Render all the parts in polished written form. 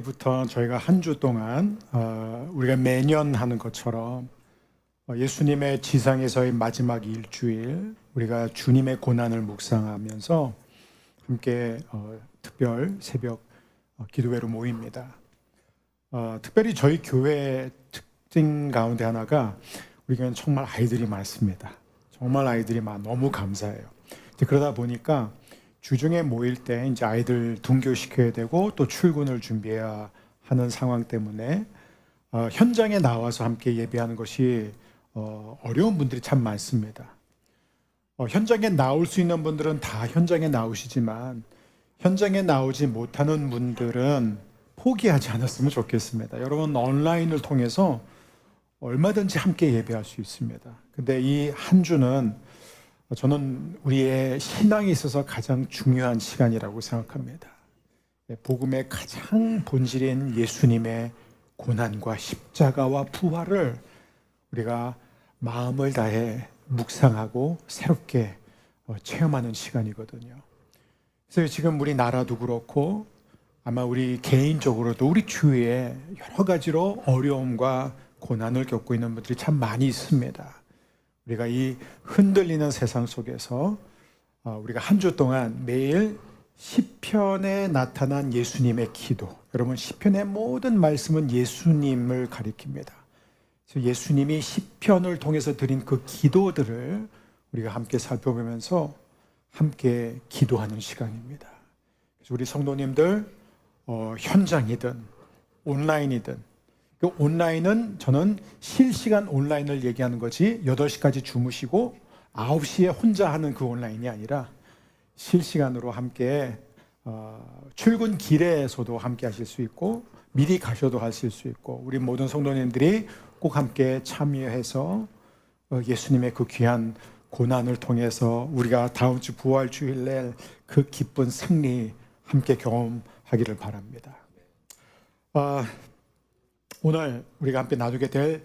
오늘부터 저희가 한 주 동안 우리가 매년 하는 것처럼 예수님의 지상에서의 마지막 일주일 우리가 주님의 고난을 묵상하면서 함께 특별 새벽 기도회로 모입니다. 특별히 저희 교회 특징 가운데 하나가 우리 교회는 정말 아이들이 많습니다. 정말 아이들이 너무 감사해요. 그러다 보니까 주중에 모일 때 이제 아이들 등교시켜야 되고 또 출근을 준비해야 하는 상황 때문에 현장에 나와서 함께 예배하는 것이 어려운 분들이 참 많습니다. 현장에 나올 수 있는 분들은 다 현장에 나오시지만 현장에 나오지 못하는 분들은 포기하지 않았으면 좋겠습니다. 여러분 온라인을 통해서 얼마든지 함께 예배할 수 있습니다. 근데 이 한 주는 저는 우리의 신앙에 있어서 가장 중요한 시간이라고 생각합니다. 복음의 가장 본질인 예수님의 고난과 십자가와 부활을 우리가 마음을 다해 묵상하고 새롭게 체험하는 시간이거든요. 그래서 지금 우리 나라도 그렇고 아마 우리 개인적으로도 우리 주위에 여러 가지로 어려움과 고난을 겪고 있는 분들이 참 많이 있습니다. 우리가 이 흔들리는 세상 속에서 우리가 한 주 동안 매일 시편에 나타난 예수님의 기도, 여러분 시편의 모든 말씀은 예수님을 가리킵니다. 그래서 예수님이 시편을 통해서 드린 그 기도들을 우리가 함께 살펴보면서 함께 기도하는 시간입니다. 그래서 우리 성도님들 현장이든 온라인이든, 그 온라인은 저는 실시간 온라인을 얘기하는 거지 8시까지 주무시고 9시에 혼자 하는 그 온라인이 아니라 실시간으로 함께 출근 길에서도 함께 하실 수 있고 미리 가셔도 하실 수 있고 우리 모든 성도님들이 꼭 함께 참여해서 예수님의 그 귀한 고난을 통해서 우리가 다음 주 부활 주일날 그 기쁜 승리 함께 경험하기를 바랍니다. 오늘 우리가 함께 나누게 될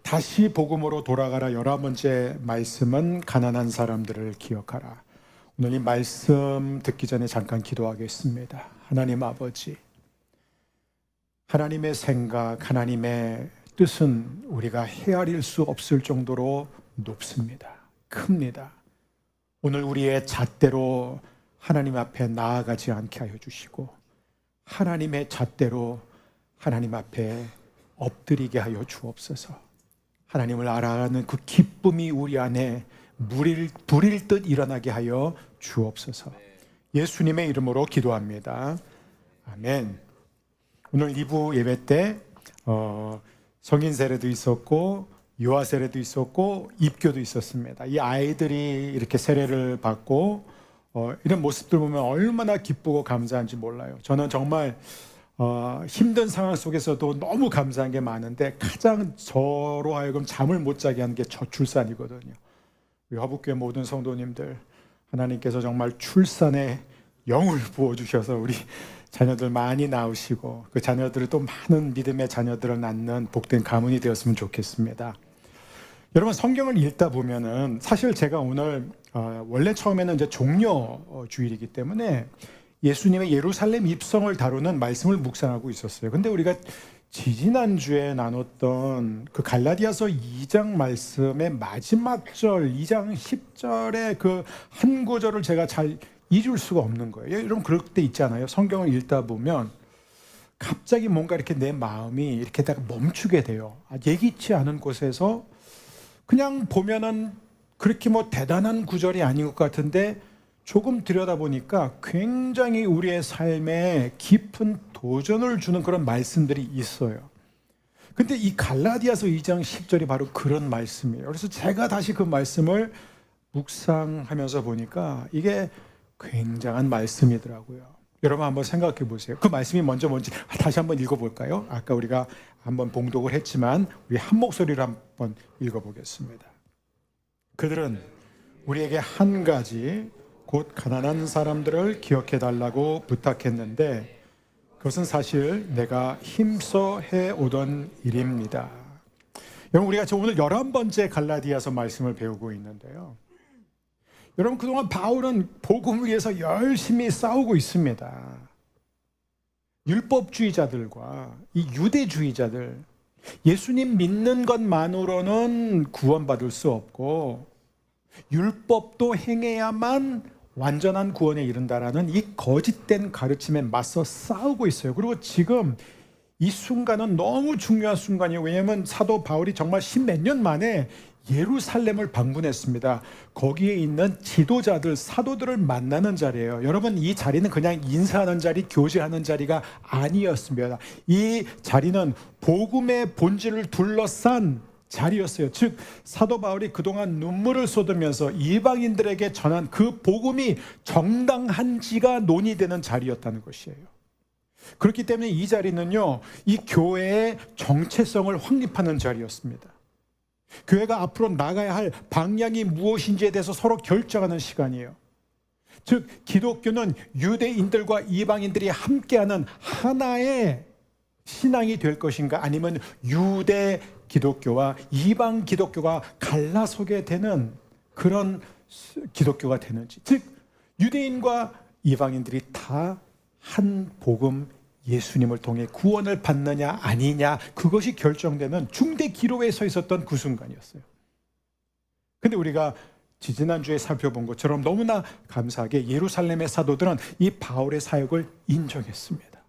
다시 복음으로 돌아가라 11번째 말씀은 가난한 사람들을 기억하라. 오늘 이 말씀 듣기 전에 잠깐 기도하겠습니다. 하나님 아버지, 하나님의 생각, 하나님의 뜻은 우리가 헤아릴 수 없을 정도로 높습니다. 큽니다. 오늘 우리의 잣대로 하나님 앞에 나아가지 않게 하여 주시고 하나님의 잣대로 하나님 앞에 엎드리게 하여 주옵소서. 하나님을 알아가는 그 기쁨이 우리 안에 불일 듯 일어나게 하여 주옵소서. 예수님의 이름으로 기도합니다. 아멘. 오늘 2부 예배 때 성인 세례도 있었고 유아 세례도 있었고 입교도 있었습니다. 이 아이들이 이렇게 세례를 받고 이런 모습들 보면 얼마나 기쁘고 감사한지 몰라요. 저는 정말 힘든 상황 속에서도 너무 감사한 게 많은데 가장 저로 하여금 잠을 못 자게 하는 게 저출산이거든요. 우리 화북교회 모든 성도님들, 하나님께서 정말 출산에 영을 부어주셔서 우리 자녀들 많이 낳으시고 그 자녀들을 또 많은 믿음의 자녀들을 낳는 복된 가문이 되었으면 좋겠습니다. 여러분 성경을 읽다 보면은 사실 제가 오늘 원래 처음에는 이제 종려 주일이기 때문에 예수님의 예루살렘 입성을 다루는 말씀을 묵상하고 있었어요. 근데 우리가 지지난주에 나눴던 그 갈라디아서 2장 말씀의 마지막 절 2장 10절의 그 한 구절을 제가 잘 잊을 수가 없는 거예요. 여러분 그럴 때 있잖아요. 성경을 읽다 보면 갑자기 뭔가 이렇게 내 마음이 이렇게 딱 멈추게 돼요. 예기치 않은 곳에서 그냥 보면은 그렇게 뭐 대단한 구절이 아닌 것 같은데 조금 들여다보니까 굉장히 우리의 삶에 깊은 도전을 주는 그런 말씀들이 있어요. 근데 이 갈라디아서 2장 10절이 바로 그런 말씀이에요. 그래서 제가 다시 그 말씀을 묵상하면서 보니까 이게 굉장한 말씀이더라고요. 여러분 한번 생각해 보세요. 그 말씀이 먼저 뭔지 다시 한번 읽어볼까요? 아까 우리가 한번 봉독을 했지만 우리 한 목소리로 한번 읽어보겠습니다. 그들은 우리에게 한 가지 곧 가난한 사람들을 기억해 달라고 부탁했는데 그것은 사실 내가 힘써 해오던 일입니다. 여러분 우리가 오늘 11번째 갈라디아서 말씀을 배우고 있는데요. 여러분 그동안 바울은 복음을 위해서 열심히 싸우고 있습니다. 율법주의자들과 이 유대주의자들, 예수님 믿는 것만으로는 구원받을 수 없고 율법도 행해야만 완전한 구원에 이른다라는 이 거짓된 가르침에 맞서 싸우고 있어요. 그리고 지금 이 순간은 너무 중요한 순간이에요. 왜냐하면 사도 바울이 정말 10몇 년 만에 예루살렘을 방문했습니다. 거기에 있는 지도자들, 사도들을 만나는 자리예요. 여러분, 이 자리는 그냥 인사하는 자리, 교제하는 자리가 아니었습니다. 이 자리는 복음의 본질을 둘러싼 자리였어요. 즉, 사도 바울이 그동안 눈물을 쏟으면서 이방인들에게 전한 그 복음이 정당한지가 논의되는 자리였다는 것이에요. 그렇기 때문에 이 자리는요, 이 교회의 정체성을 확립하는 자리였습니다. 교회가 앞으로 나가야 할 방향이 무엇인지에 대해서 서로 결정하는 시간이에요. 즉, 기독교는 유대인들과 이방인들이 함께하는 하나의 신앙이 될 것인가, 아니면 유대 기독교와 이방 기독교가 갈라서게 되는 그런 기독교가 되는지, 즉 유대인과 이방인들이 다 한 복음 예수님을 통해 구원을 받느냐 아니냐, 그것이 결정되는 중대 기로에 서 있었던 그 순간이었어요. 근데 우리가 지지난주에 살펴본 것처럼 너무나 감사하게 예루살렘의 사도들은 이 바울의 사역을 인정했습니다.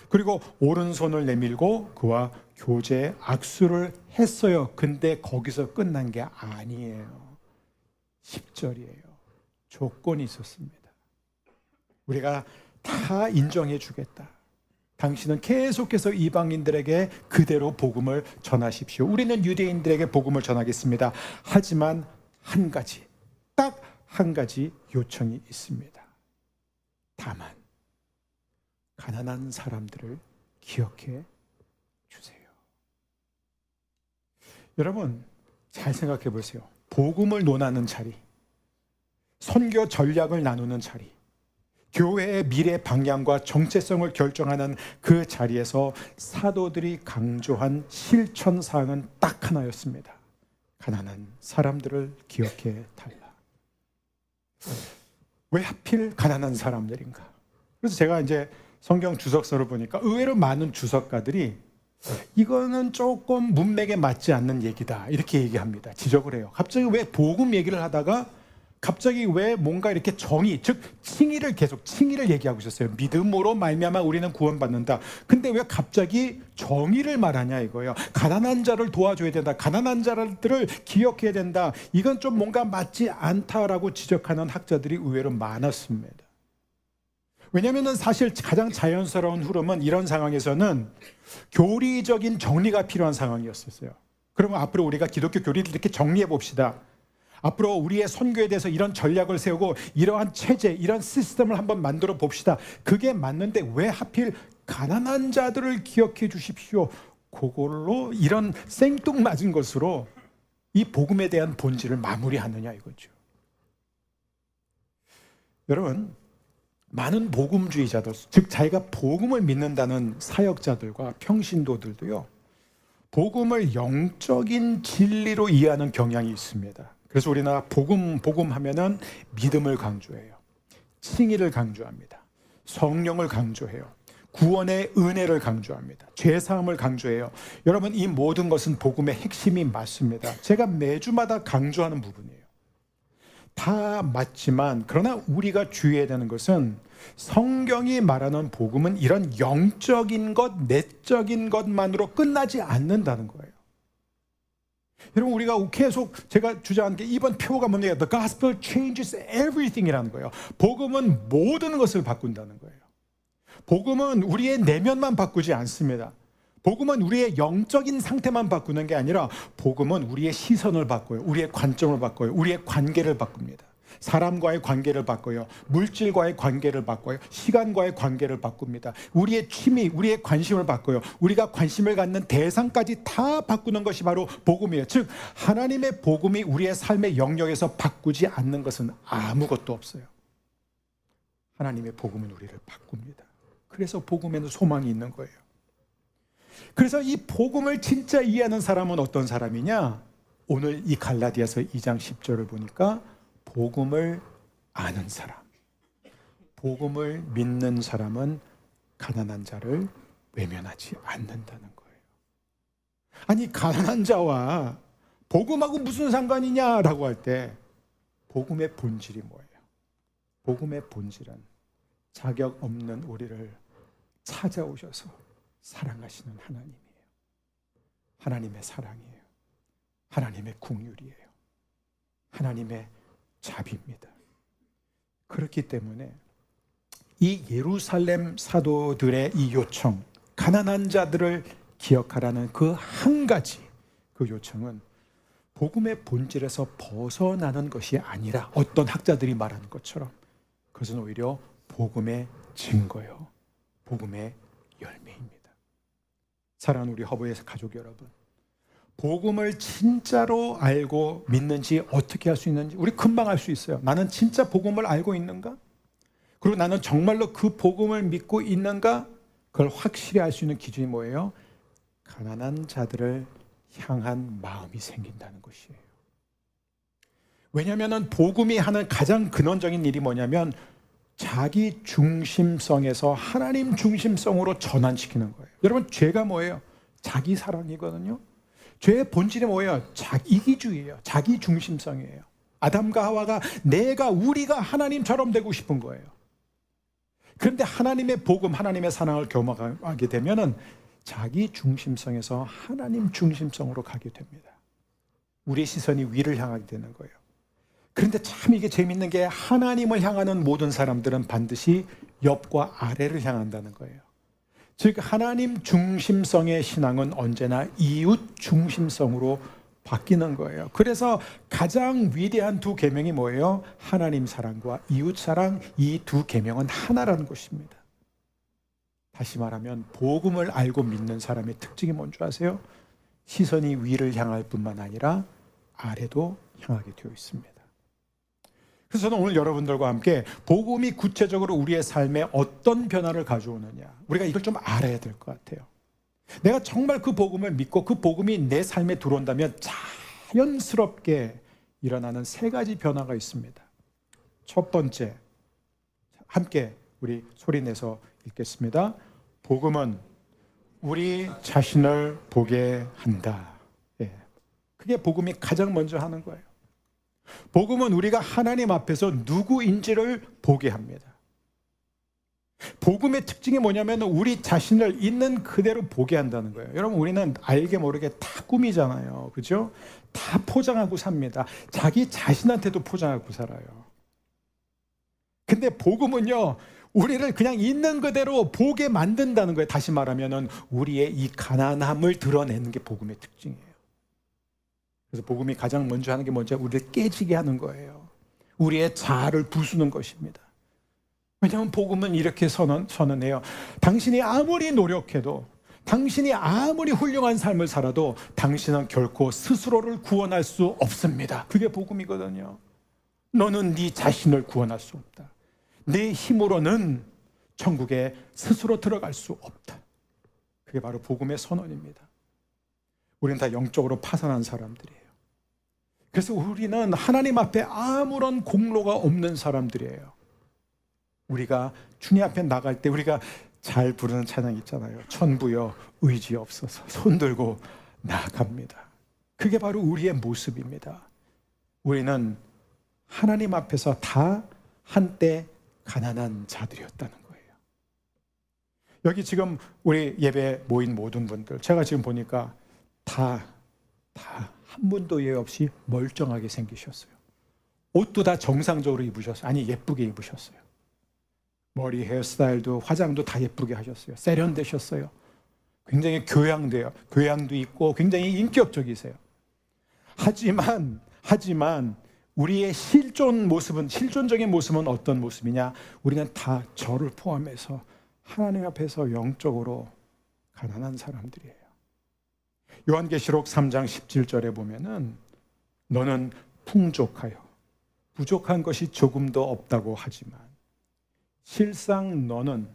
그리고 오른손을 내밀고 그와 교제 악수를 했어요. 근데 거기서 끝난 게 아니에요. 10절이에요. 조건이 있었습니다. 우리가 다 인정해 주겠다. 당신은 계속해서 이방인들에게 그대로 복음을 전하십시오. 우리는 유대인들에게 복음을 전하겠습니다. 하지만 한 가지, 딱 한 가지 요청이 있습니다. 다만 가난한 사람들을 기억해 주세요. 여러분, 잘 생각해 보세요. 복음을 논하는 자리, 선교 전략을 나누는 자리, 교회의 미래 방향과 정체성을 결정하는 그 자리에서 사도들이 강조한 실천사항은 딱 하나였습니다. 가난한 사람들을 기억해 달라. 왜 하필 가난한 사람들인가? 그래서 제가 이제 성경 주석서를 보니까 의외로 많은 주석가들이 이거는 조금 문맥에 맞지 않는 얘기다, 이렇게 얘기합니다. 지적을 해요. 갑자기 왜 복음 얘기를 하다가 갑자기 왜 뭔가 이렇게 정의, 즉 칭의를 얘기하고 있었어요. 믿음으로 말미암아 우리는 구원받는다. 근데 왜 갑자기 정의를 말하냐 이거예요. 가난한 자를 도와줘야 된다, 가난한 자들을 기억해야 된다, 이건 좀 뭔가 맞지 않다라고 지적하는 학자들이 의외로 많았습니다. 왜냐하면 사실 가장 자연스러운 흐름은 이런 상황에서는 교리적인 정리가 필요한 상황이었어요. 그러면 앞으로 우리가 기독교 교리를 이렇게 정리해 봅시다. 앞으로 우리의 선교에 대해서 이런 전략을 세우고 이러한 체제, 이런 시스템을 한번 만들어 봅시다. 그게 맞는데 왜 하필 가난한 자들을 기억해 주십시오, 그걸로 이런 생뚱맞은 것으로 이 복음에 대한 본질을 마무리하느냐 이거죠. 여러분, 많은 복음주의자들, 즉 자기가 복음을 믿는다는 사역자들과 평신도들도요, 복음을 영적인 진리로 이해하는 경향이 있습니다. 그래서 우리나라 복음 하면은 믿음을 강조해요. 칭의를 강조합니다. 성령을 강조해요. 구원의 은혜를 강조합니다. 죄사함을 강조해요. 여러분, 이 모든 것은 복음의 핵심이 맞습니다. 제가 매주마다 강조하는 부분이에요. 다 맞지만 그러나 우리가 주의해야 되는 것은 성경이 말하는 복음은 이런 영적인 것, 내적인 것만으로 끝나지 않는다는 거예요. 여러분, 우리가 계속 제가 주장하는 게 이번 표가 뭔데요? The gospel changes everything이라는 거예요. 복음은 모든 것을 바꾼다는 거예요. 복음은 우리의 내면만 바꾸지 않습니다. 복음은 우리의 영적인 상태만 바꾸는 게 아니라 복음은 우리의 시선을 바꿔요. 우리의 관점을 바꿔요. 우리의 관계를 바꿉니다. 사람과의 관계를 바꿔요. 물질과의 관계를 바꿔요. 시간과의 관계를 바꿉니다. 우리의 취미, 우리의 관심을 바꿔요. 우리가 관심을 갖는 대상까지 다 바꾸는 것이 바로 복음이에요. 즉 하나님의 복음이 우리의 삶의 영역에서 바꾸지 않는 것은 아무것도 없어요. 하나님의 복음은 우리를 바꿉니다. 그래서 복음에는 소망이 있는 거예요. 그래서 이 복음을 진짜 이해하는 사람은 어떤 사람이냐? 오늘 이 갈라디아서 2장 10절을 보니까 복음을 아는 사람, 복음을 믿는 사람은 가난한 자를 외면하지 않는다는 거예요. 아니, 가난한 자와 복음하고 무슨 상관이냐라고 할 때 복음의 본질이 뭐예요? 복음의 본질은 자격 없는 우리를 찾아오셔서 사랑하시는 하나님이에요. 하나님의 사랑이에요. 하나님의 긍휼이에요. 하나님의 자비입니다. 그렇기 때문에 이 예루살렘 사도들의 이 요청, 가난한 자들을 기억하라는 그 한 가지, 그 요청은 복음의 본질에서 벗어나는 것이 아니라 어떤 학자들이 말하는 것처럼 그것은 오히려 복음의 증거요, 복음의 열매입니다. 사랑하는 우리 허브의 가족 여러분, 복음을 진짜로 알고 믿는지 어떻게 할 수 있는지 우리 금방 알 수 있어요. 나는 진짜 복음을 알고 있는가? 그리고 나는 정말로 그 복음을 믿고 있는가? 그걸 확실히 알 수 있는 기준이 뭐예요? 가난한 자들을 향한 마음이 생긴다는 것이에요. 왜냐하면 복음이 하는 가장 근원적인 일이 뭐냐면 자기 중심성에서 하나님 중심성으로 전환시키는 거예요. 여러분, 죄가 뭐예요? 자기 사랑이거든요. 죄의 본질이 뭐예요? 이기주의예요. 자기 중심성이에요. 아담과 하와가 우리가 하나님처럼 되고 싶은 거예요. 그런데 하나님의 복음, 하나님의 사랑을 경험하게 되면은 자기 중심성에서 하나님 중심성으로 가게 됩니다. 우리의 시선이 위를 향하게 되는 거예요. 그런데 참 이게 재밌는 게 하나님을 향하는 모든 사람들은 반드시 옆과 아래를 향한다는 거예요. 즉 하나님 중심성의 신앙은 언제나 이웃 중심성으로 바뀌는 거예요. 그래서 가장 위대한 두 계명이 뭐예요? 하나님 사랑과 이웃 사랑, 이 두 계명은 하나라는 것입니다. 다시 말하면 복음을 알고 믿는 사람의 특징이 뭔지 아세요? 시선이 위를 향할 뿐만 아니라 아래도 향하게 되어 있습니다. 그래서 저는 오늘 여러분들과 함께 복음이 구체적으로 우리의 삶에 어떤 변화를 가져오느냐, 우리가 이걸 좀 알아야 될 것 같아요. 내가 정말 그 복음을 믿고 그 복음이 내 삶에 들어온다면 자연스럽게 일어나는 세 가지 변화가 있습니다. 첫 번째, 함께 우리 소리내서 읽겠습니다. 복음은 우리 자신을 보게 한다. 예. 그게 복음이 가장 먼저 하는 거예요. 복음은 우리가 하나님 앞에서 누구인지를 보게 합니다. 복음의 특징이 뭐냐면 우리 자신을 있는 그대로 보게 한다는 거예요. 여러분, 우리는 알게 모르게 다 꾸미잖아요. 그죠? 다 포장하고 삽니다. 자기 자신한테도 포장하고 살아요. 근데 복음은요, 우리를 그냥 있는 그대로 보게 만든다는 거예요. 다시 말하면 우리의 이 가난함을 드러내는 게 복음의 특징이에요. 그래서 복음이 가장 먼저 하는 게 뭔지 우리를 깨지게 하는 거예요. 우리의 자아를 부수는 것입니다. 왜냐하면 복음은 이렇게 선언해요. 당신이 아무리 노력해도, 당신이 아무리 훌륭한 삶을 살아도 당신은 결코 스스로를 구원할 수 없습니다. 그게 복음이거든요. 너는 네 자신을 구원할 수 없다. 내 힘으로는 천국에 스스로 들어갈 수 없다. 그게 바로 복음의 선언입니다. 우리는 다 영적으로 파산한 사람들이에요. 그래서 우리는 하나님 앞에 아무런 공로가 없는 사람들이에요. 우리가 주님 앞에 나갈 때 우리가 잘 부르는 찬양 있잖아요. 천부여 의지 없어서 손 들고 나아갑니다. 그게 바로 우리의 모습입니다. 우리는 하나님 앞에서 다 한때 가난한 자들이었다는 거예요. 여기 지금 우리 예배 모인 모든 분들, 제가 지금 보니까 다 한 분도 예외 없이 멀쩡하게 생기셨어요. 옷도 다 정상적으로 입으셨어요. 아니, 예쁘게 입으셨어요. 머리 헤어스타일도 화장도 다 예쁘게 하셨어요. 세련되셨어요. 굉장히 교양도 있고 굉장히 인격적이세요. 하지만 우리의 실존적인 모습은 어떤 모습이냐? 우리는 다 저를 포함해서 하나님 앞에서 영적으로 가난한 사람들이에요. 요한계시록 3장 17절에 보면은 너는 풍족하여 부족한 것이 조금도 없다고 하지만 실상 너는,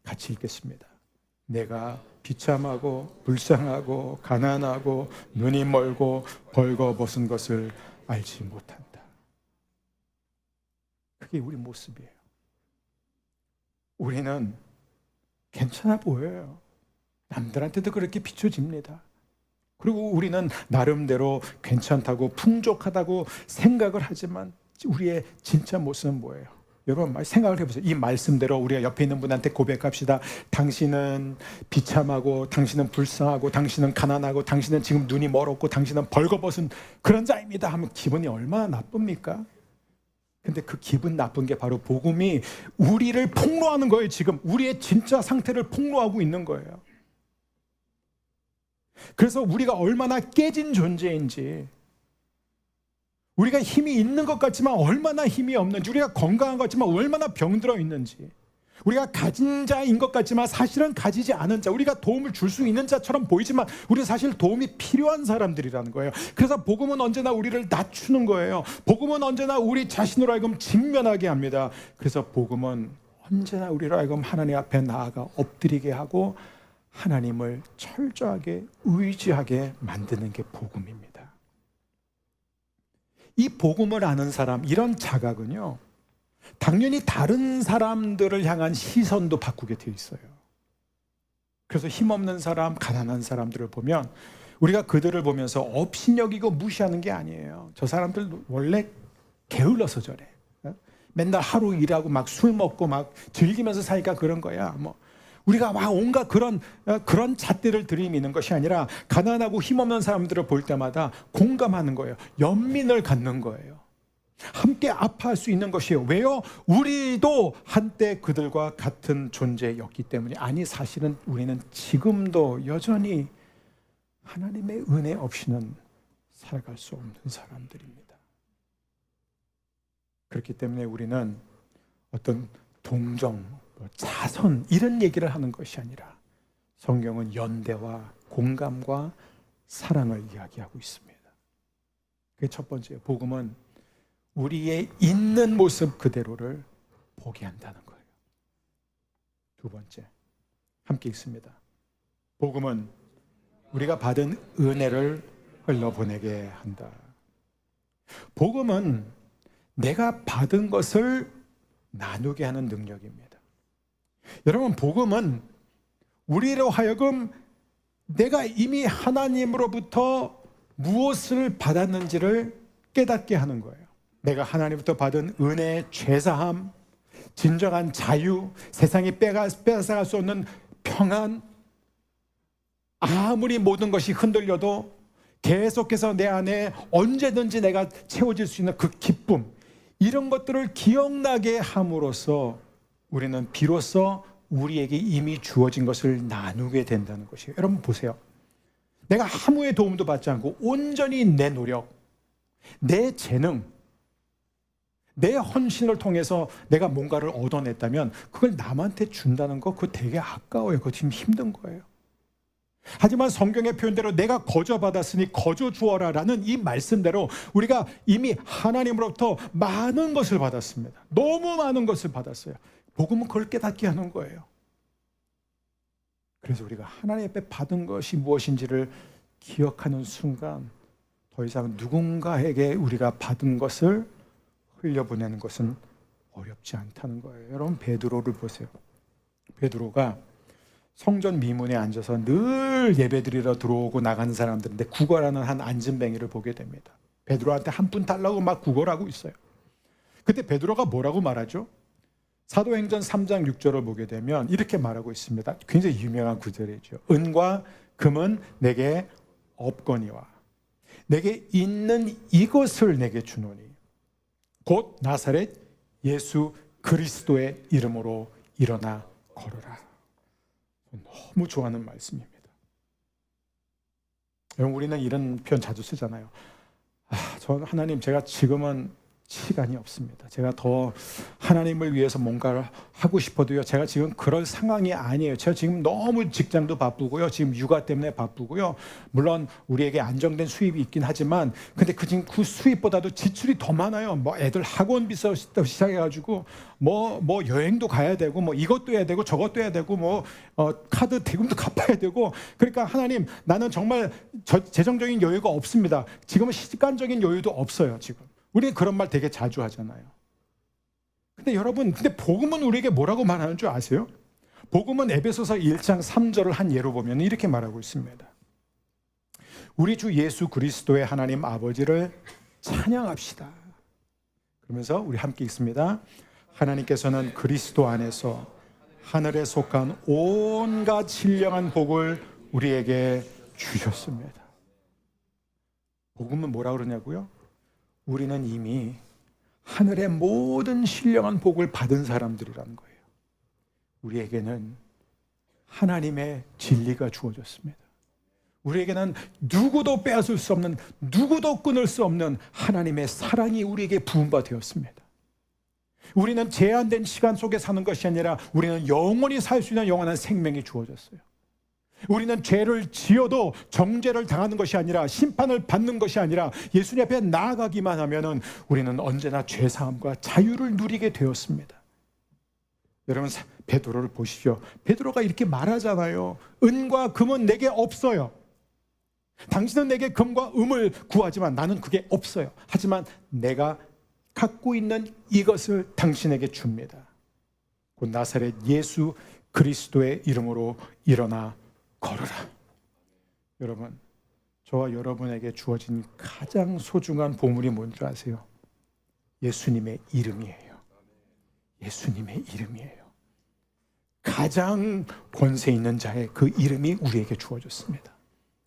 같이 읽겠습니다. 내가 비참하고 불쌍하고 가난하고 눈이 멀고 벌거벗은 것을 알지 못한다. 그게 우리 모습이에요. 우리는 괜찮아 보여요. 남들한테도 그렇게 비춰집니다. 그리고 우리는 나름대로 괜찮다고 풍족하다고 생각을 하지만 우리의 진짜 모습은 뭐예요? 여러분 생각을 해보세요. 이 말씀대로 우리가 옆에 있는 분한테 고백합시다. 당신은 비참하고 당신은 불쌍하고 당신은 가난하고 당신은 지금 눈이 멀었고 당신은 벌거벗은 그런 자입니다 하면 기분이 얼마나 나쁩니까? 근데 그 기분 나쁜 게 바로 복음이 우리를 폭로하는 거예요. 지금 우리의 진짜 상태를 폭로하고 있는 거예요. 그래서 우리가 얼마나 깨진 존재인지, 우리가 힘이 있는 것 같지만 얼마나 힘이 없는지, 우리가 건강한 것 같지만 얼마나 병들어 있는지, 우리가 가진 자인 것 같지만 사실은 가지지 않은 자, 우리가 도움을 줄 수 있는 자처럼 보이지만 우리는 사실 도움이 필요한 사람들이라는 거예요. 그래서 복음은 언제나 우리를 낮추는 거예요. 복음은 언제나 우리 자신으로 하여금 직면하게 합니다. 그래서 복음은 언제나 우리로 하여금 하나님 앞에 나아가 엎드리게 하고 하나님을 철저하게 의지하게 만드는 게 복음입니다. 이 복음을 아는 사람, 이런 자각은요, 당연히 다른 사람들을 향한 시선도 바꾸게 되어 있어요. 그래서 힘없는 사람, 가난한 사람들을 보면 우리가 그들을 보면서 업신여기고 무시하는 게 아니에요. 저 사람들 원래 게을러서 저래. 맨날 하루 일하고 막 술 먹고 막 즐기면서 사니까 그런 거야. 우리가 막 온갖 그런 잣대를 들이미는 것이 아니라 가난하고 힘없는 사람들을 볼 때마다 공감하는 거예요. 연민을 갖는 거예요. 함께 아파할 수 있는 것이에요. 왜요? 우리도 한때 그들과 같은 존재였기 때문에. 아니, 사실은 우리는 지금도 여전히 하나님의 은혜 없이는 살아갈 수 없는 사람들입니다. 그렇기 때문에 우리는 어떤 동정, 자선 이런 얘기를 하는 것이 아니라 성경은 연대와 공감과 사랑을 이야기하고 있습니다. 그게 첫 번째예요. 복음은 우리의 있는 모습 그대로를 보게 한다는 거예요. 두 번째, 함께 읽습니다. 복음은 우리가 받은 은혜를 흘러보내게 한다. 복음은 내가 받은 것을 나누게 하는 능력입니다. 여러분, 복음은 우리로 하여금 내가 이미 하나님으로부터 무엇을 받았는지를 깨닫게 하는 거예요. 내가 하나님부터 받은 은혜, 죄사함, 진정한 자유, 세상이 빼앗아갈 수 없는 평안, 아무리 모든 것이 흔들려도 계속해서 내 안에 언제든지 내가 채워질 수 있는 그 기쁨, 이런 것들을 기억나게 함으로써 우리는 비로소 우리에게 이미 주어진 것을 나누게 된다는 것이에요. 여러분 보세요. 내가 아무의 도움도 받지 않고 온전히 내 노력, 내 재능, 내 헌신을 통해서 내가 뭔가를 얻어냈다면 그걸 남한테 준다는 거, 그거 되게 아까워요. 그거 지금 힘든 거예요. 하지만 성경의 표현대로 내가 거저 받았으니 거저 주어라 라는 이 말씀대로 우리가 이미 하나님으로부터 많은 것을 받았습니다. 너무 많은 것을 받았어요. 복음은 그걸 깨닫게 하는 거예요. 그래서 우리가 하나님 앞에 받은 것이 무엇인지를 기억하는 순간 더 이상 누군가에게 우리가 받은 것을 흘려보내는 것은 어렵지 않다는 거예요. 여러분, 베드로를 보세요. 베드로가 성전 미문에 앉아서 늘 예배드리러 들어오고 나가는 사람들인데 구걸하는 한 안진뱅이를 보게 됩니다. 베드로한테 한 푼 달라고 막 구걸하고 있어요. 그때 베드로가 뭐라고 말하죠? 사도행전 3장 6절을 보게 되면 이렇게 말하고 있습니다. 굉장히 유명한 구절이죠. 은과 금은 내게 없거니와 내게 있는 이것을 내게 주노니 곧 나사렛 예수 그리스도의 이름으로 일어나 걸어라. 너무 좋아하는 말씀입니다. 여러분, 우리는 이런 표현 자주 쓰잖아요. 저 하나님, 제가 지금은 시간이 없습니다. 제가 더 하나님을 위해서 뭔가를 하고 싶어도요, 제가 지금 그럴 상황이 아니에요. 제가 지금 너무 직장도 바쁘고요, 지금 육아 때문에 바쁘고요. 물론 우리에게 안정된 수입이 있긴 하지만 근데 지금 그 수입보다도 지출이 더 많아요. 뭐 애들 학원비서부터 시작해가지고 뭐 여행도 가야 되고 뭐 이것도 해야 되고 저것도 해야 되고 뭐 카드 대금도 갚아야 되고. 그러니까 하나님, 나는 정말 재정적인 여유가 없습니다. 지금은 시간적인 여유도 없어요. 지금 우리는 그런 말 되게 자주 하잖아요. 근데 여러분, 복음은 우리에게 뭐라고 말하는 줄 아세요? 복음은 에베소서 1장 3절을 한 예로 보면 이렇게 말하고 있습니다. 우리 주 예수 그리스도의 하나님 아버지를 찬양합시다. 그러면서 우리 함께 읽습니다. 하나님께서는 그리스도 안에서 하늘에 속한 온갖 신령한 복을 우리에게 주셨습니다. 복음은 뭐라 그러냐고요? 우리는 이미 하늘의 모든 신령한 복을 받은 사람들이라는 거예요. 우리에게는 하나님의 진리가 주어졌습니다. 우리에게는 누구도 빼앗을 수 없는, 누구도 끊을 수 없는 하나님의 사랑이 우리에게 부음바 되었습니다. 우리는 제한된 시간 속에 사는 것이 아니라 우리는 영원히 살 수 있는 영원한 생명이 주어졌어요. 우리는 죄를 지어도 정죄를 당하는 것이 아니라 심판을 받는 것이 아니라 예수님 앞에 나아가기만 하면은 우리는 언제나 죄사함과 자유를 누리게 되었습니다. 여러분, 베드로를 보십시오. 베드로가 이렇게 말하잖아요. 은과 금은 내게 없어요. 당신은 내게 금과 음을 구하지만 나는 그게 없어요. 하지만 내가 갖고 있는 이것을 당신에게 줍니다. 곧 나사렛 예수 그리스도의 이름으로 일어나 걸어라. 여러분, 저와 여러분에게 주어진 가장 소중한 보물이 뭔지 아세요? 예수님의 이름이에요. 예수님의 이름이에요. 가장 권세 있는 자의 그 이름이 우리에게 주어졌습니다.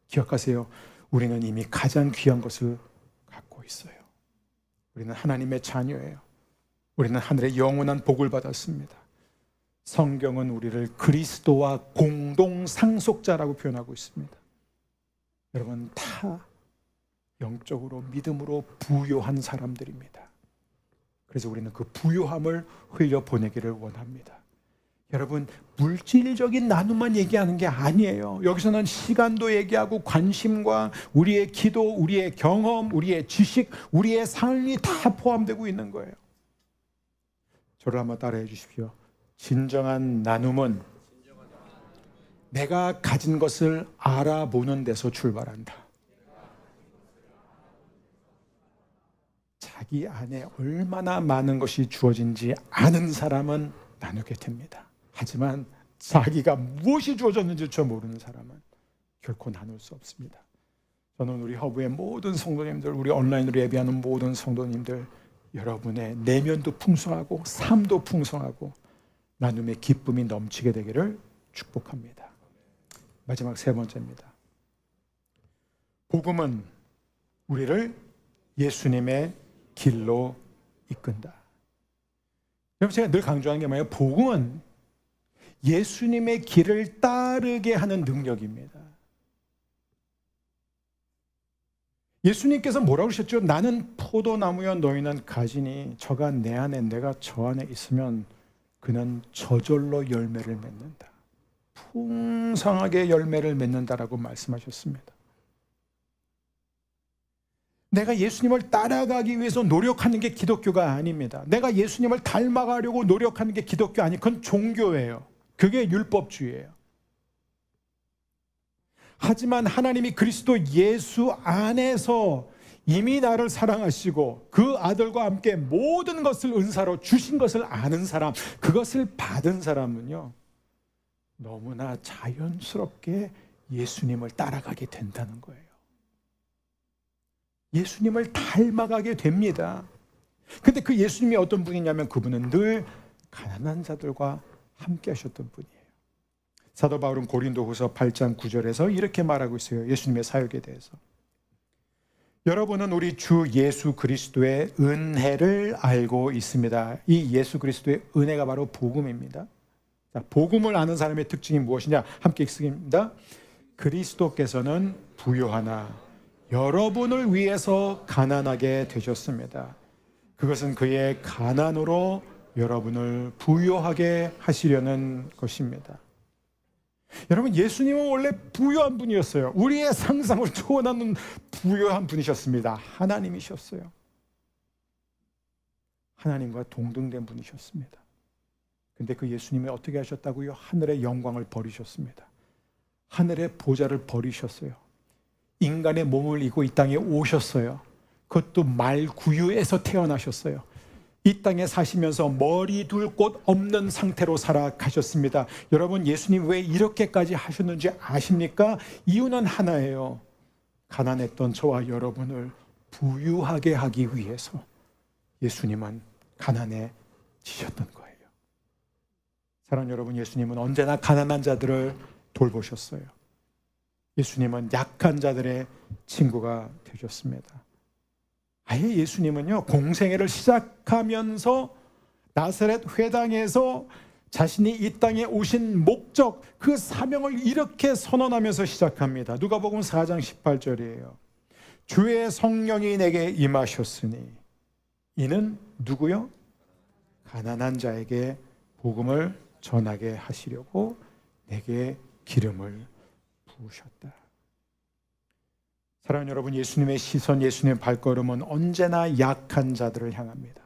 기억하세요. 우리는 이미 가장 귀한 것을 갖고 있어요. 우리는 하나님의 자녀예요. 우리는 하늘의 영원한 복을 받았습니다. 성경은 우리를 그리스도와 공동 상속자라고 표현하고 있습니다. 여러분, 다 영적으로 믿음으로 부요한 사람들입니다. 그래서 우리는 그 부요함을 흘려보내기를 원합니다. 여러분, 물질적인 나눔만 얘기하는 게 아니에요. 여기서는 시간도 얘기하고 관심과 우리의 기도, 우리의 경험, 우리의 지식, 우리의 삶이 다 포함되고 있는 거예요. 저를 한번 따라해 주십시오. 진정한 나눔은 내가 가진 것을 알아보는 데서 출발한다. 자기 안에 얼마나 많은 것이 주어진지 아는 사람은 나누게 됩니다. 하지만 자기가 무엇이 주어졌는지 모르는 사람은 결코 나눌 수 없습니다. 저는 우리 허브의 모든 성도님들, 우리 온라인으로 예배하는 모든 성도님들, 여러분의 내면도 풍성하고 삶도 풍성하고 나눔의 기쁨이 넘치게 되기를 축복합니다. 마지막 세 번째입니다. 복음은 우리를 예수님의 길로 이끈다. 여러분, 제가 늘 강조하는 게 뭐예요? 복음은 예수님의 길을 따르게 하는 능력입니다. 예수님께서 뭐라고 그러셨죠? 나는 포도나무여 너희는 가지니 저가 내 안에 내가 저 안에 있으면 그는 저절로 열매를 맺는다. 풍성하게 열매를 맺는다라고 말씀하셨습니다. 내가 예수님을 따라가기 위해서 노력하는 게 기독교가 아닙니다. 내가 예수님을 닮아가려고 노력하는 게 기독교 아니, 그건 종교예요. 그게 율법주의예요. 하지만 하나님이 그리스도 예수 안에서 이미 나를 사랑하시고 그 아들과 함께 모든 것을 은사로 주신 것을 아는 사람, 그것을 받은 사람은요, 너무나 자연스럽게 예수님을 따라가게 된다는 거예요. 예수님을 닮아가게 됩니다. 근데 그 예수님이 어떤 분이냐면 그분은 늘 가난한 자들과 함께 하셨던 분이에요. 사도 바울은 고린도후서 8장 9절에서 이렇게 말하고 있어요. 예수님의 사역에 대해서. 여러분은 우리 주 예수 그리스도의 은혜를 알고 있습니다. 이 예수 그리스도의 은혜가 바로 복음입니다. 자, 복음을 아는 사람의 특징이 무엇이냐? 함께 읽습니다. 그리스도께서는 부요하나 여러분을 위해서 가난하게 되셨습니다. 그것은 그의 가난으로 여러분을 부요하게 하시려는 것입니다. 여러분, 예수님은 원래 부요한 분이었어요. 우리의 상상을 초월하는 부요한 분이셨습니다. 하나님이셨어요. 하나님과 동등된 분이셨습니다. 근데 그 예수님이 어떻게 하셨다고요? 하늘의 영광을 버리셨습니다. 하늘의 보좌를 버리셨어요. 인간의 몸을 입고 이 땅에 오셨어요. 그것도 말구유에서 태어나셨어요. 이 땅에 사시면서 머리 둘 곳 없는 상태로 살아가셨습니다. 여러분, 예수님 왜 이렇게까지 하셨는지 아십니까? 이유는 하나예요. 가난했던 저와 여러분을 부유하게 하기 위해서 예수님은 가난해지셨던 거예요. 사랑하는 여러분, 예수님은 언제나 가난한 자들을 돌보셨어요. 예수님은 약한 자들의 친구가 되셨습니다. 아예 예수님은요, 공생애를 시작하면서 나사렛 회당에서 자신이 이 땅에 오신 목적, 그 사명을 이렇게 선언하면서 시작합니다. 누가복음 4장 18절이에요. 주의 성령이 내게 임하셨으니 이는 누구요? 가난한 자에게 복음을 전하게 하시려고 내게 기름을 부으셨다. 사랑하는 여러분, 예수님의 시선, 예수님의 발걸음은 언제나 약한 자들을 향합니다.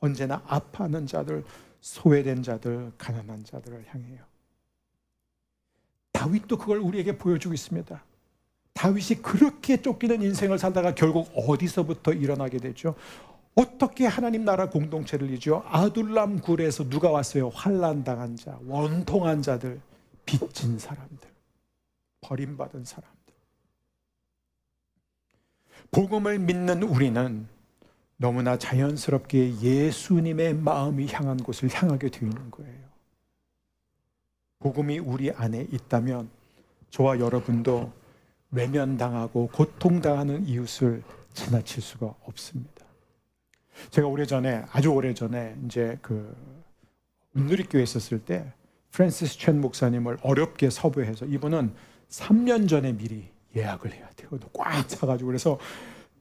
언제나 아파하는 자들, 소외된 자들, 가난한 자들을 향해요. 다윗도 그걸 우리에게 보여주고 있습니다. 다윗이 그렇게 쫓기는 인생을 살다가 결국 어디서부터 일어나게 되죠? 어떻게 하나님 나라 공동체를 이루죠? 아둘람 굴에서 누가 왔어요? 환난당한 자, 원통한 자들, 빚진 사람들, 버림받은 사람들. 복음을 믿는 우리는 너무나 자연스럽게 예수님의 마음이 향한 곳을 향하게 되어 있는 거예요. 복음이 우리 안에 있다면 저와 여러분도 외면당하고 고통당하는 이웃을 지나칠 수가 없습니다. 제가 아주 오래전에 이제 운누리교회에 있었을 때 프랜시스 첸 목사님을 어렵게 섭외해서, 이분은 3년 전에 미리 예약을 해야 돼요. 꽉 차가지고. 그래서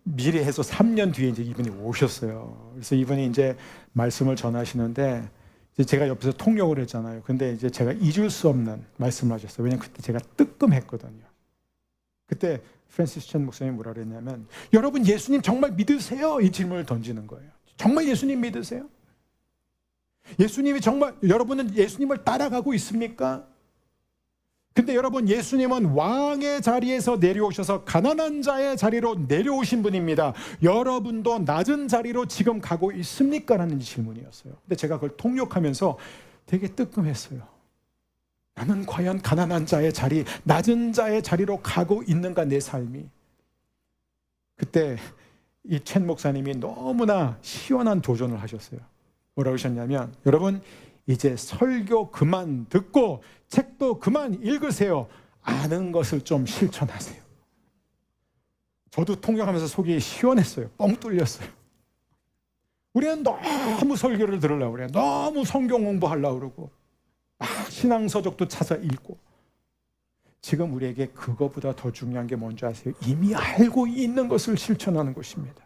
미리 해서 3년 뒤에 이제 이분이 오셨어요. 그래서 이분이 이제 말씀을 전하시는데, 이제 제가 옆에서 통역을 했잖아요. 근데 이제 제가 잊을 수 없는 말씀을 하셨어요. 왜냐면 그때 제가 뜨끔했거든요. 그때 프랜시스 첸 목사님이 뭐라 그랬냐면, 여러분 예수님 정말 믿으세요? 이 질문을 던지는 거예요. 정말 예수님 믿으세요? 여러분은 예수님을 따라가고 있습니까? 근데 여러분, 예수님은 왕의 자리에서 내려오셔서 가난한 자의 자리로 내려오신 분입니다. 여러분도 낮은 자리로 지금 가고 있습니까? 라는 질문이었어요. 근데 제가 그걸 통역하면서 되게 뜨끔했어요. 나는 과연 가난한 자의 자리, 낮은 자의 자리로 가고 있는가, 내 삶이. 그때 이 첸 목사님이 너무나 시원한 도전을 하셨어요. 뭐라고 하셨냐면, 여러분 이제 설교 그만 듣고 책도 그만 읽으세요. 아는 것을 좀 실천하세요. 저도 통역하면서 속이 시원했어요. 뻥 뚫렸어요. 우리는 너무 설교를 들으려고 그래요. 너무 성경 공부하려고 그러고 막 신앙서적도 찾아 읽고. 지금 우리에게 그거보다 더 중요한 게 뭔지 아세요? 이미 알고 있는 것을 실천하는 것입니다.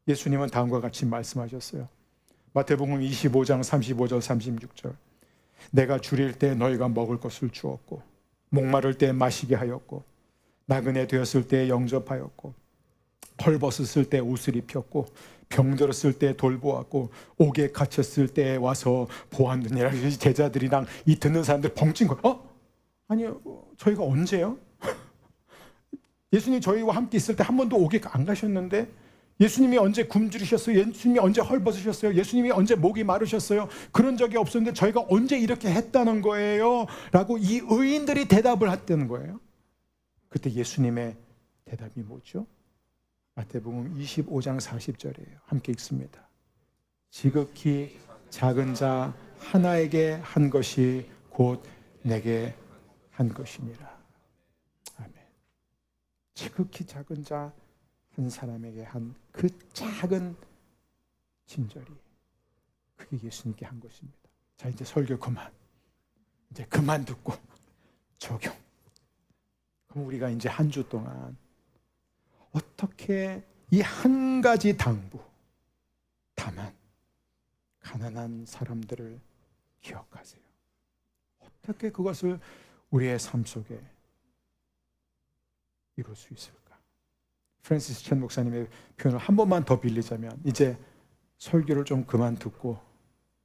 예수님은 다음과 같이 말씀하셨어요. 마태복음 25장 35절 36절. 내가 줄일 때 너희가 먹을 것을 주었고, 목마를 때 마시게 하였고, 나그네 되었을 때 영접하였고, 헐벗었을 때 옷을 입혔고, 병들었을 때 돌보았고, 옥에 갇혔을 때 와서 보았느니라. 제자들이랑 이 듣는 사람들 벙찐 거예요. 아니요, 저희가 언제요? 예수님 저희와 함께 있을 때 한 번도 옥에 안 가셨는데, 예수님이 언제 굶주리셨어요? 예수님이 언제 헐벗으셨어요? 예수님이 언제 목이 마르셨어요? 그런 적이 없었는데 저희가 언제 이렇게 했다는 거예요? 라고 이 의인들이 대답을 했다는 거예요. 그때 예수님의 대답이 뭐죠? 마태복음 25장 40절이에요. 함께 읽습니다. 지극히 작은 자 하나에게 한 것이 곧 내게 한 것이니라. 아멘. 지극히 작은 자 한 사람에게 한 그 작은 친절이, 그게 예수님께 한 것입니다. 자, 이제 설교 그만. 이제 그만 듣고 적용. 그럼 우리가 이제 한 주 동안 어떻게 이 한 가지 당부, 다만 가난한 사람들을 기억하세요. 어떻게 그것을 우리의 삶 속에 이룰 수 있을까? 프랜시스 첸 목사님의 표현을 한 번만 더 빌리자면, 이제 설교를 좀 그만 듣고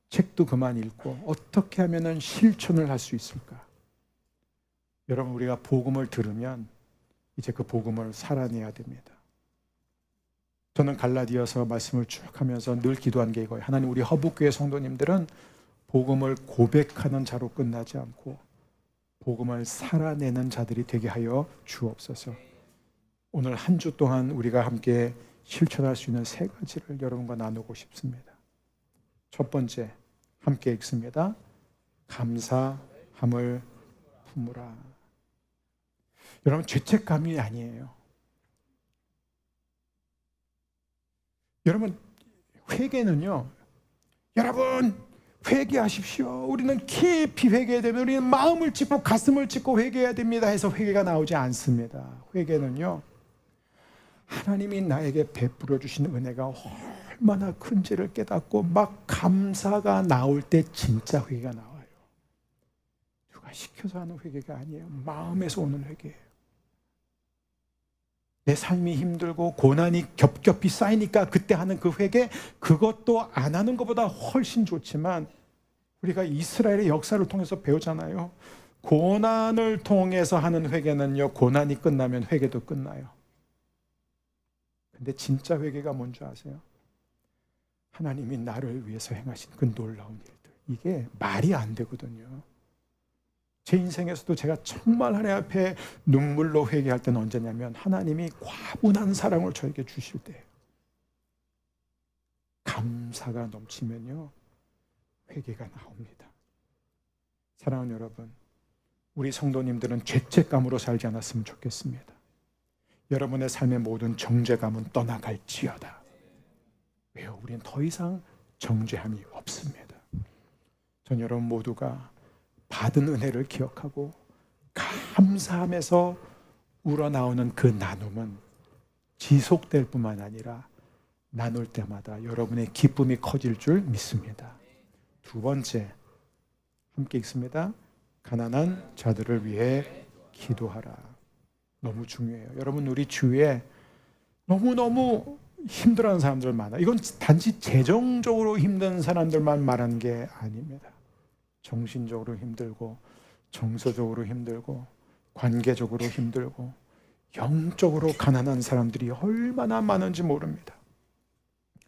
책도 그만 읽고 어떻게 하면 실천을 할 수 있을까? 여러분, 우리가 복음을 들으면 이제 그 복음을 살아내야 됩니다. 저는 갈라디아서 말씀을 쭉 하면서 늘 기도한 게 이거예요. 하나님, 우리 허북교회 성도님들은 복음을 고백하는 자로 끝나지 않고 복음을 살아내는 자들이 되게 하여 주옵소서. 오늘 한 주 동안 우리가 함께 실천할 수 있는 세 가지를 여러분과 나누고 싶습니다. 첫 번째, 함께 읽습니다. 감사함을 품으라. 여러분, 죄책감이 아니에요. 여러분, 회개는요, 여러분 회개하십시오. 우리는 깊이 회개해야 됩니다. 우리는 마음을 찢고 가슴을 찢고 회개해야 됩니다 해서 회개가 나오지 않습니다. 회개는요, 하나님이 나에게 베풀어 주신 은혜가 얼마나 큰지를 깨닫고 막 감사가 나올 때 진짜 회개가 나와요. 누가 시켜서 하는 회개가 아니에요. 마음에서 오는 회개예요. 내 삶이 힘들고 고난이 겹겹이 쌓이니까 그때 하는 그 회개, 그것도 안 하는 것보다 훨씬 좋지만 우리가 이스라엘의 역사를 통해서 배우잖아요. 고난을 통해서 하는 회개는요, 고난이 끝나면 회개도 끝나요. 근데 진짜 회개가 뭔지 아세요? 하나님이 나를 위해서 행하신 그 놀라운 일들, 이게 말이 안 되거든요. 제 인생에서도 제가 정말 하나님 앞에 눈물로 회개할 때는 언제냐면 하나님이 과분한 사랑을 저에게 주실 때, 감사가 넘치면요 회개가 나옵니다. 사랑하는 여러분, 우리 성도님들은 죄책감으로 살지 않았으면 좋겠습니다. 여러분의 삶의 모든 정죄감은 떠나갈지어다. 왜요? 우리는 더 이상 정죄함이 없습니다. 전 여러분 모두가 받은 은혜를 기억하고 감사하면서 우러나오는 그 나눔은 지속될 뿐만 아니라 나눌 때마다 여러분의 기쁨이 커질 줄 믿습니다. 두 번째, 함께 읽습니다. 가난한 자들을 위해 기도하라. 너무 중요해요. 여러분, 우리 주위에 너무너무 힘들어하는 사람들 많아요. 이건 단지 재정적으로 힘든 사람들만 말하는 게 아닙니다. 정신적으로 힘들고, 정서적으로 힘들고, 관계적으로 힘들고, 영적으로 가난한 사람들이 얼마나 많은지 모릅니다.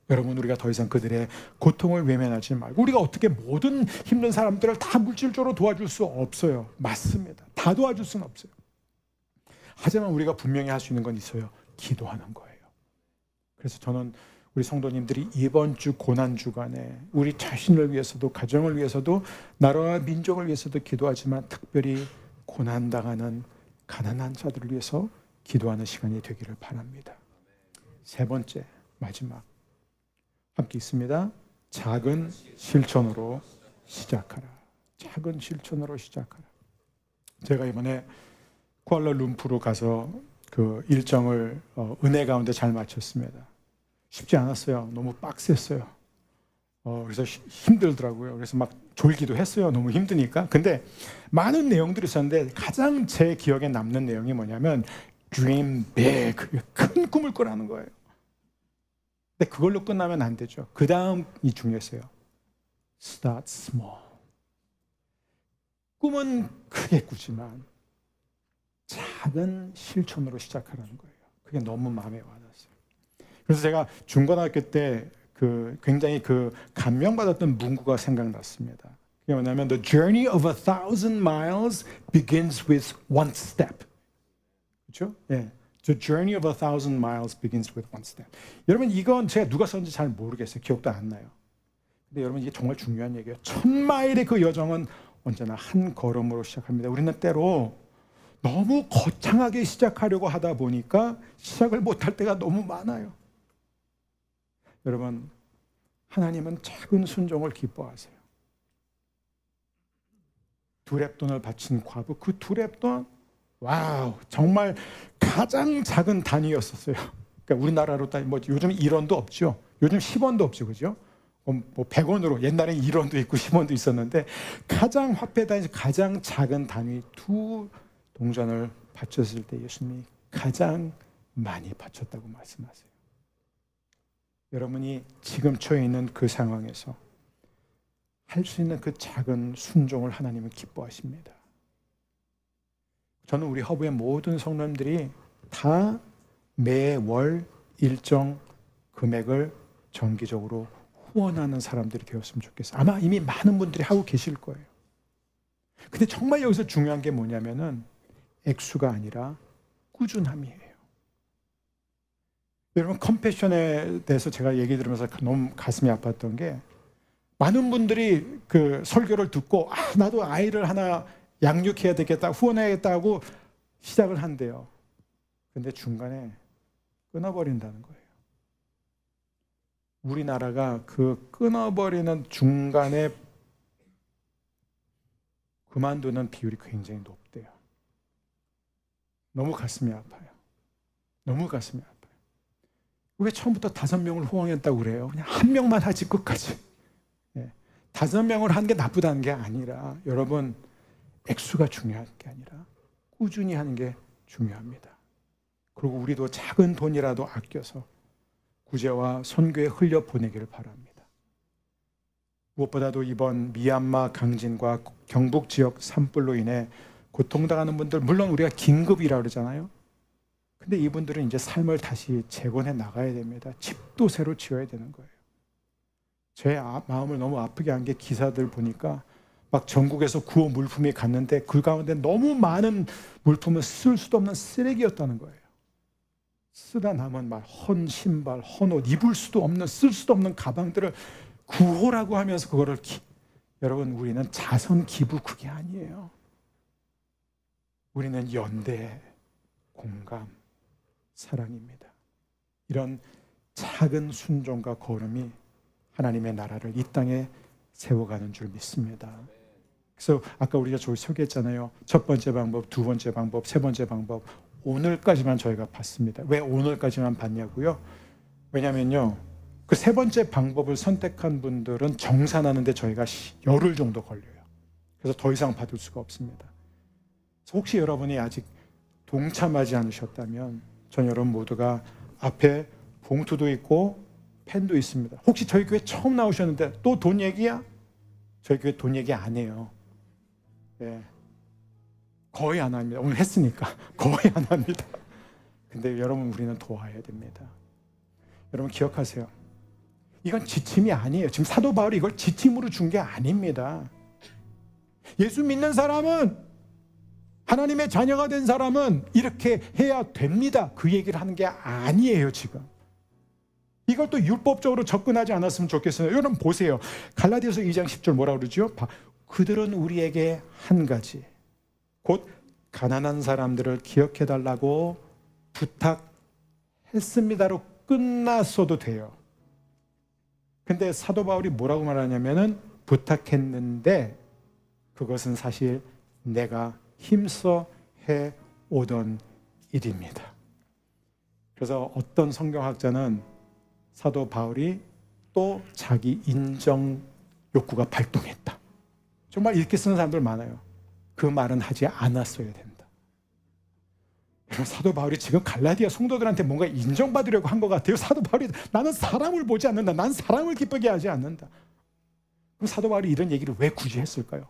여러분, 우리가 더 이상 그들의 고통을 외면하지 말고, 우리가 어떻게 모든 힘든 사람들을 다 물질적으로 도와줄 수 없어요. 맞습니다. 다 도와줄 수는 없어요. 하지만 우리가 분명히 할 수 있는 건 있어요. 기도하는 거예요. 그래서 저는 우리 성도님들이 이번 주 고난 주간에 우리 자신을 위해서도, 가정을 위해서도, 나라와 민족을 위해서도 기도하지만 특별히 고난당하는 가난한 자들을 위해서 기도하는 시간이 되기를 바랍니다. 세 번째, 마지막, 함께 있습니다. 작은 실천으로 시작하라. 작은 실천으로 시작하라. 제가 이번에 쿠알라룸푸르 가서 그 일정을 은혜 가운데 잘 마쳤습니다. 쉽지 않았어요. 너무 빡셌어요. 그래서 힘들더라고요. 그래서 막 졸기도 했어요. 너무 힘드니까. 근데 많은 내용들이 있었는데 가장 제 기억에 남는 내용이 뭐냐면 Dream big, 큰 꿈을 꾸라는 거예요. 근데 그걸로 끝나면 안 되죠. 그 다음이 중요했어요. Start small. 꿈은 크게 꾸지만 작은 실천으로 시작하라는 거예요. 그게 너무 마음에 와닿았어요. 그래서 제가 중고등학교 때 굉장히 감명받았던 문구가 생각났습니다. 그게 뭐냐면 The journey of 1,000 miles begins with one step. 그렇죠? 예. The journey of 1,000 miles begins with one step. 여러분, 이건 제가 누가 썼는지 잘 모르겠어요. 기억도 안 나요. 근데 여러분, 이게 정말 중요한 얘기예요. 1,000마일의 그 여정은 언제나 한 걸음으로 시작합니다. 우리는 때로 너무 거창하게 시작하려고 하다 보니까 시작을 못할 때가 너무 많아요. 여러분, 하나님은 작은 순종을 기뻐하세요. 두렙돈을 바친 과부, 그 두렙돈, 와우, 정말 가장 작은 단위였었어요. 그러니까 우리나라로 따지면 뭐 요즘 1원도 없죠. 요즘 10원도 없죠, 그죠? 뭐 100원으로, 옛날에 1원도 있고 10원도 있었는데 가장 화폐 단위, 가장 작은 단위 두 동전을 바쳤을 때 예수님이 가장 많이 바쳤다고 말씀하세요. 여러분이 지금 처해 있는 그 상황에서 할 수 있는 그 작은 순종을 하나님은 기뻐하십니다. 저는 우리 허브의 모든 성도님들이 다 매월 일정 금액을 정기적으로 후원하는 사람들이 되었으면 좋겠어요. 아마 이미 많은 분들이 하고 계실 거예요. 근데 정말 여기서 중요한 게 뭐냐면은 액수가 아니라 꾸준함이에요. 여러분, 컴패션에 대해서 제가 얘기 들으면서 너무 가슴이 아팠던 게, 많은 분들이 그 설교를 듣고 나도 아이를 하나 양육해야 되겠다, 후원해야겠다 하고 시작을 한대요. 근데 중간에 끊어버린다는 거예요. 우리나라가 그 끊어버리는 중간에 그만두는 비율이 굉장히 높대요. 너무 가슴이 아파요. 너무 가슴이 아파요. 왜 처음부터 5명을 후원했다고 그래요? 그냥 1명만 하지, 끝까지. 5명을 하는 게 나쁘다는 게 아니라, 여러분, 액수가 중요한 게 아니라 꾸준히 하는 게 중요합니다. 그리고 우리도 작은 돈이라도 아껴서 구제와 선교에 흘려보내기를 바랍니다. 무엇보다도 이번 미얀마 강진과 경북 지역 산불로 인해 고통당하는 분들, 물론 우리가 긴급이라고 그러잖아요. 근데 이분들은 이제 삶을 다시 재건해 나가야 됩니다. 집도 새로 지어야 되는 거예요. 제 마음을 너무 아프게 한 게, 기사들 보니까 막 전국에서 구호 물품이 갔는데 그 가운데 너무 많은 물품은 쓸 수도 없는 쓰레기였다는 거예요. 쓰다 남은 말, 헌 신발, 헌 옷, 입을 수도 없는, 쓸 수도 없는 가방들을 구호라고 하면서 그거를 여러분, 우리는 자선 기부, 그게 아니에요. 우리는 연대, 공감, 사랑입니다. 이런 작은 순종과 거름이 하나님의 나라를 이 땅에 세워가는 줄 믿습니다. 그래서 아까 우리가 저기 소개했잖아요. 첫 번째 방법, 두 번째 방법, 세 번째 방법, 오늘까지만 저희가 봤습니다. 왜 오늘까지만 봤냐고요? 왜냐면요, 그 세 번째 방법을 선택한 분들은 정산하는데 저희가 열흘 정도 걸려요. 그래서 더 이상 받을 수가 없습니다. 혹시 여러분이 아직 동참하지 않으셨다면 전 여러분 모두가 앞에 봉투도 있고 펜도 있습니다. 혹시 저희 교회 처음 나오셨는데 또 돈 얘기야? 저희 교회 돈 얘기 안 해요. 네. 거의 안 합니다. 오늘 했으니까 거의 안 합니다. 근데 여러분, 우리는 도와야 됩니다. 여러분 기억하세요. 이건 지침이 아니에요. 지금 사도 바울이 이걸 지침으로 준 게 아닙니다. 예수 믿는 사람은, 하나님의 자녀가 된 사람은 이렇게 해야 됩니다. 그 얘기를 하는 게 아니에요. 지금 이걸 또 율법적으로 접근하지 않았으면 좋겠어요. 여러분 보세요. 갈라디아서 2장 10절 뭐라고 그러죠? 그들은 우리에게 한 가지, 곧 가난한 사람들을 기억해달라고 부탁했습니다로 끝났어도 돼요. 근데 사도 바울이 뭐라고 말하냐면은, 부탁했는데 그것은 사실 내가 힘써 해오던 일입니다. 그래서 어떤 성경학자는 사도 바울이 또 자기 인정 욕구가 발동했다, 정말 이렇게 쓰는 사람들 많아요. 그 말은 하지 않았어야 된다. 사도 바울이 지금 갈라디아 성도들한테 뭔가 인정받으려고 한 것 같아요. 사도 바울이, 나는 사람을 보지 않는다, 난 사람을 기쁘게 하지 않는다. 그럼 사도 바울이 이런 얘기를 왜 굳이 했을까요?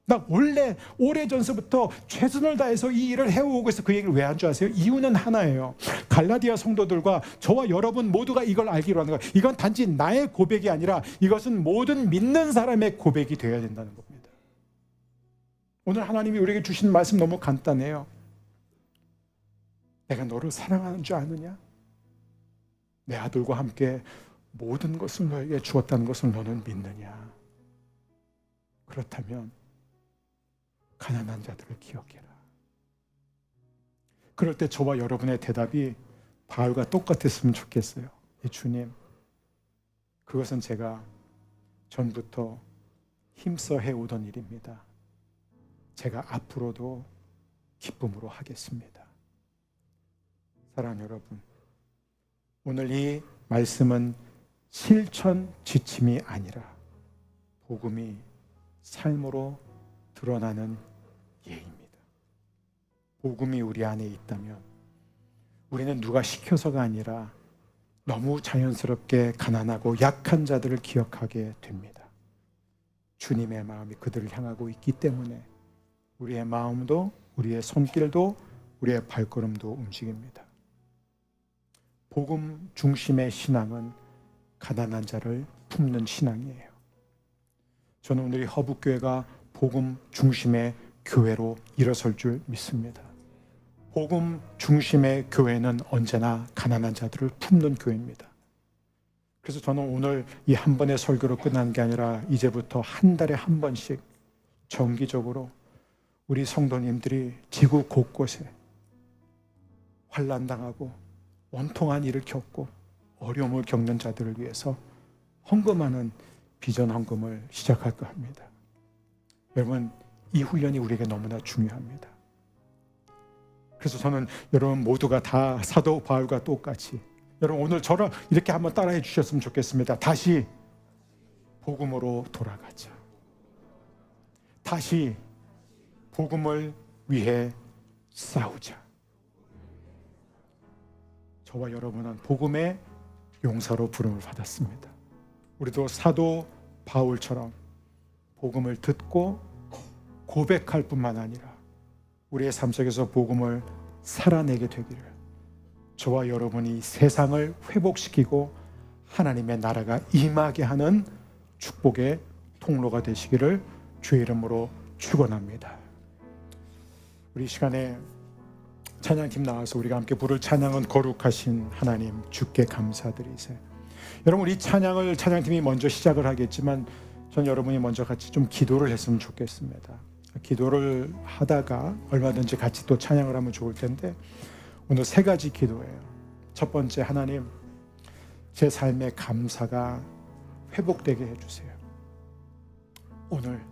나 원래 오래전서부터 최선을 다해서 이 일을 해오고 있어. 그 얘기를 왜 한 줄 아세요? 이유는 하나예요. 갈라디아 성도들과 저와 여러분 모두가 이걸 알기로 하는 거예요. 이건 단지 나의 고백이 아니라 이것은 모든 믿는 사람의 고백이 되어야 된다는 겁니다. 오늘 하나님이 우리에게 주신 말씀 너무 간단해요. 내가 너를 사랑하는 줄 아느냐? 내 아들과 함께 모든 것을 너에게 주었다는 것을 너는 믿느냐? 그렇다면 가난한 자들을 기억해라. 그럴 때 저와 여러분의 대답이 바울과 똑같았으면 좋겠어요. 주님, 그것은 제가 전부터 힘써 해오던 일입니다. 제가 앞으로도 기쁨으로 하겠습니다. 사랑하는 여러분, 오늘 이 말씀은 실천 지침이 아니라 복음이 삶으로 드러나는 예입니다. 복음이 우리 안에 있다면 우리는 누가 시켜서가 아니라 너무 자연스럽게 가난하고 약한 자들을 기억하게 됩니다. 주님의 마음이 그들을 향하고 있기 때문에 우리의 마음도, 우리의 손길도, 우리의 발걸음도 움직입니다. 복음 중심의 신앙은 가난한 자를 품는 신앙이에요. 저는 오늘 이 허북교회가 복음 중심의 교회로 일어설 줄 믿습니다. 복음 중심의 교회는 언제나 가난한 자들을 품는 교회입니다. 그래서 저는 오늘 이 한 번의 설교로 끝나는 게 아니라 이제부터 한 달에 한 번씩 정기적으로 우리 성도님들이 지구 곳곳에 환난당하고 원통한 일을 겪고 어려움을 겪는 자들을 위해서 헌금하는 비전 헌금을 시작할까 합니다. 여러분, 이 훈련이 우리에게 너무나 중요합니다. 그래서 저는 여러분 모두가 다 사도 바울과 똑같이, 여러분 오늘 저를 이렇게 한번 따라해 주셨으면 좋겠습니다. 다시 복음으로 돌아가자. 다시 복음을 위해 싸우자. 저와 여러분은 복음의 용사로 부름을 받았습니다. 우리도 사도 바울처럼 복음을 듣고 고백할 뿐만 아니라 우리의 삶 속에서 복음을 살아내게 되기를, 저와 여러분이 세상을 회복시키고 하나님의 나라가 임하게 하는 축복의 통로가 되시기를 주의 이름으로 축원합니다. 우리 이 시간에 찬양팀 나와서 우리가 함께 부를 찬양은 거룩하신 하나님 주께 감사드리세. 여러분, 이 찬양을 찬양팀이 먼저 시작을 하겠지만 전 여러분이 먼저 같이 좀 기도를 했으면 좋겠습니다. 기도를 하다가 얼마든지 같이 또 찬양을 하면 좋을 텐데, 오늘 세 가지 기도예요. 첫 번째, 하나님, 제 삶의 감사가 회복되게 해주세요. 오늘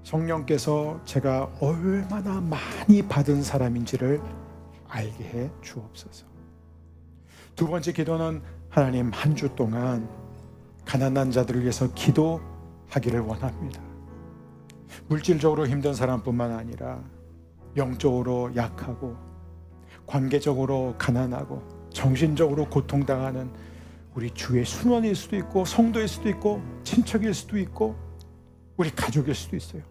성령께서 제가 얼마나 많이 받은 사람인지를 알게 해 주옵소서. 두 번째 기도는, 하나님, 한 주 동안 가난한 자들을 위해서 기도하기를 원합니다. 물질적으로 힘든 사람뿐만 아니라 영적으로 약하고 관계적으로 가난하고 정신적으로 고통당하는 우리 주의 순원일 수도 있고 성도일 수도 있고 친척일 수도 있고 우리 가족일 수도 있어요.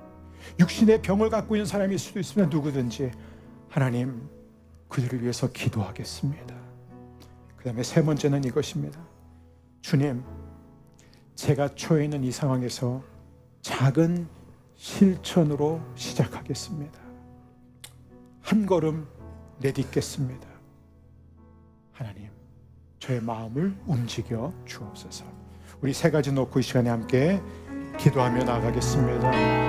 육신의 병을 갖고 있는 사람일 수도 있으면 누구든지 하나님, 그들을 위해서 기도하겠습니다. 그 다음에 세 번째는 이것입니다. 주님, 제가 처해 있는 이 상황에서 작은 실천으로 시작하겠습니다. 한 걸음 내딛겠습니다. 하나님, 저의 마음을 움직여 주옵소서. 우리 세 가지 놓고 이 시간에 함께 기도하며 나아가겠습니다.